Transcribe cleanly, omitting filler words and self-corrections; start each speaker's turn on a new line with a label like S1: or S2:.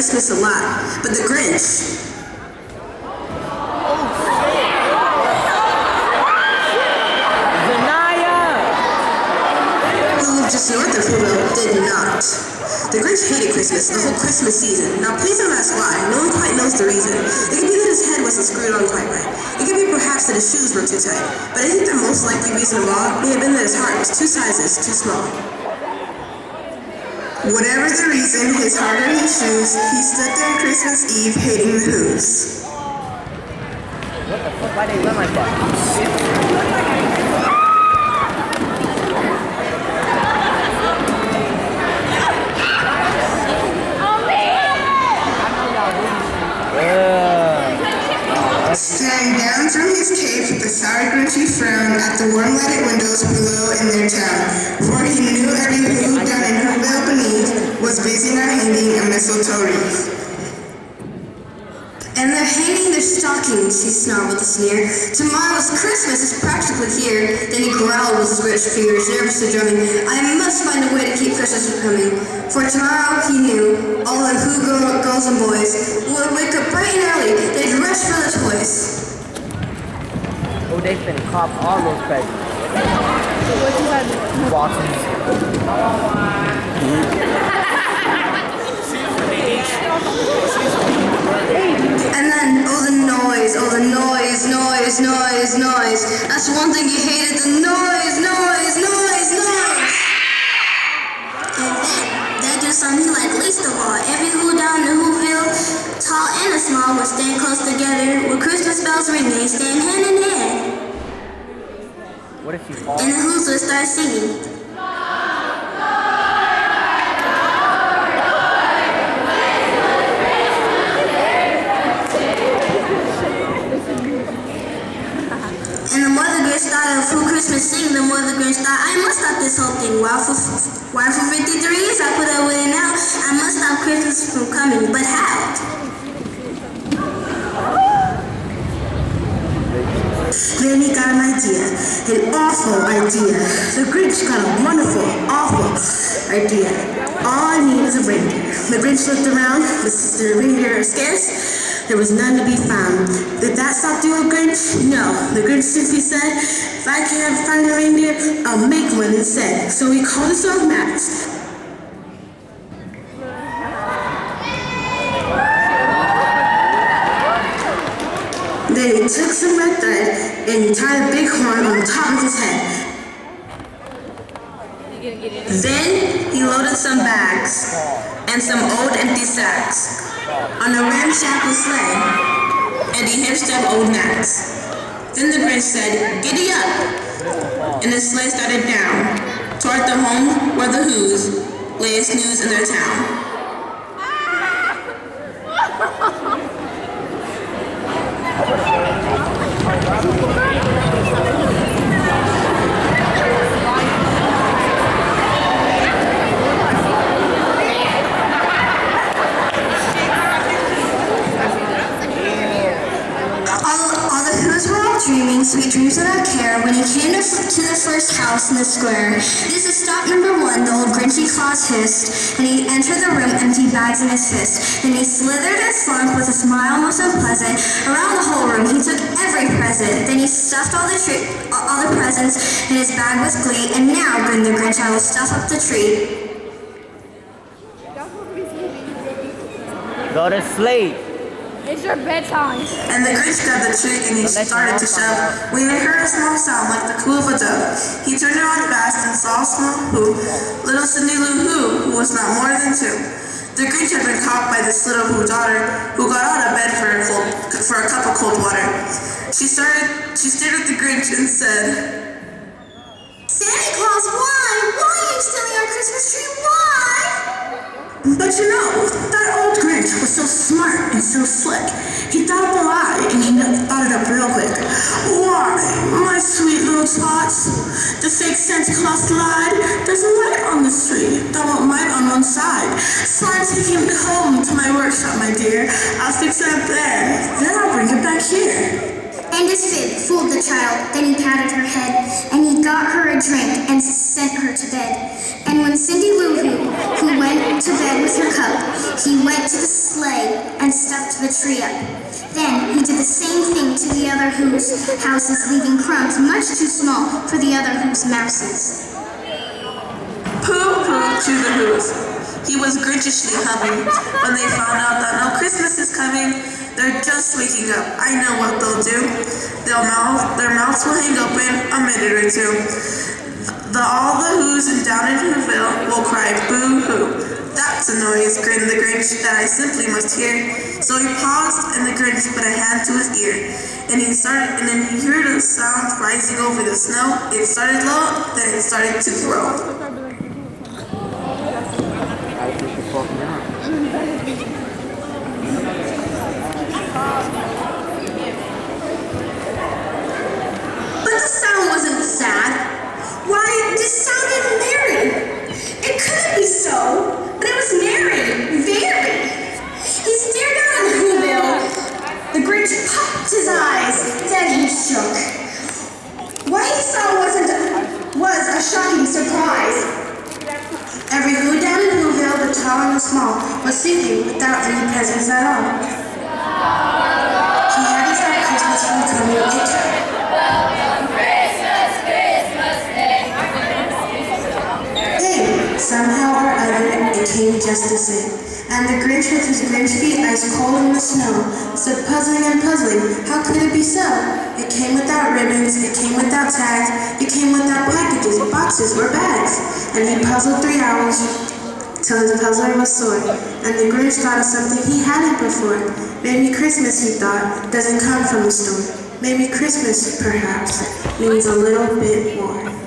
S1: Christmas a lot, but the Grinch, just north of Whoville, did not. The Grinch hated Christmas, the whole Christmas season. Now please don't ask why, no one quite knows the reason. It could be that his head wasn't screwed on quite right. It could be perhaps that his shoes were too tight. But I think the most likely reason of all may have been that his heart was 2 sizes too small. Whatever the reason, his heart or his shoes, he stood there on Christmas Eve hating the Who's.
S2: What the fuck? Why they run like that?
S1: Staring down from his cave with a sour grinchy frown at the warm-lighted windows below in their town, for he knew every who down in Whoville beneath was busy now hanging a mistletoe wreath. And they're hanging their stockings, he snarled with a sneer. Tomorrow's Christmas is practically here. Then he growled with his rich fingers, nervously drumming. I must find a way to keep Christmas from coming. For tomorrow, he knew, all the Who girls and boys would wake up bright and early. They'd rush for the toys.
S2: Oh, they finna cop all those presents. What you had? Boxes.
S1: And then, oh the noise, noise. That's one thing he hated, the noise. And that just something he liked least of all. Every Who down in Whoville, tall and small, would stand close together. With Christmas bells ringing, stand hand in hand.
S2: What if you fall?
S1: And the Who's would start singing. And the more the Grinch thought of Who Christmas sing, the more the Grinch thought, I must stop this whole thing. Why for 53 years I put up with it now? I must stop Christmas from coming, but how? Then he got an idea, an awful idea. The Grinch got a wonderful, awful idea. All I need is a reindeer. The Grinch looked around, but since the reindeer are scarce, there was none to be found. Did that stop the old Grinch? No. The Grinch simply said, if I can't find a reindeer, I'll make one instead. So he called himself Max. Then he took some red thread and he tied a big horn on the top of his head. Then he loaded some bags and some old empty sacks on a ramshackle sleigh, and he hitched up old Max. Then the Grinch said, giddy up, and the sleigh started down, toward the home where the Who's lay a snooze in their town. Dreaming sweet dreams without care when he came to the first house in the square. This is stop number 1, the old Grinchy Claus hissed, and he entered the room, empty bags in his fist. Then he slithered and slunk with a smile most unpleasant. Around the whole room he took every present. Then he stuffed all the presents in his bag with glee. And now, grinned the Grinch, I will stuff up the tree.
S2: Go to sleep.
S3: It's your bedtime.
S1: And the Grinch got the tree and he started to shove when he heard a small sound like the coo of a dove. He turned around fast and saw a small Who, little Cindy Lou Who was not more than 2. The Grinch had been caught by this little Who daughter who got out of bed for a cup of cold water. She stared at the Grinch and said, Santa Claus, why? Why are you stealing our Christmas tree? Why? But you know, that old Grinch was so smart and so slick. He thought up a lie, and he thought it up real quick. Why, my sweet little tots, the fake Santa Claus lied. There's a light on this tree, double light on one side. So I'm taking it home to my workshop, my dear. I'll fix it up there, then I'll bring it back here.
S4: and his fib fooled the child. Then he patted her head, and he got her a drink and sent her to bed. And when Cindy Lou Who went to bed with her cup, he went to the sleigh and stuffed the tree up. Then he did the same thing to the other Who's houses, leaving crumbs much too small for the other Who's mouses.
S1: Pooh-pooh to the Who's. He was grinchishly humming when they found out that no Christmas is coming. They're just waking up. I know what they'll do. Their mouths will hang open a minute or two. All the Who's in down in Whoville will cry boo-hoo. That's a noise, grinned the Grinch, that I simply must hear. So he paused, and the Grinch put a hand to his ear. And then he heard a sound rising over the snow. It started low, then it started to grow.
S2: I think you're fucking up.
S4: But the sound wasn't sad. Why, this sounded merry. It couldn't be so, but it was merry, very. He stared out at Whoville. The Grinch popped his eyes, then he shook. What he saw was a shocking surprise. Every Who down in Whoville, the tall and the small, was sleeping without any presents at all. He hadn't thought Christmas from coming into. Somehow or other, it came just the same. And the Grinch with his Grinch feet ice cold in the snow stood puzzling and puzzling. How could it be so? It came without ribbons, it came without tags, it came without packages, boxes, or bags. And he puzzled 3 hours till his puzzler was sore. And the Grinch thought of something he hadn't before. Maybe Christmas, he thought, doesn't come from a store. Maybe Christmas, perhaps, means a little bit more.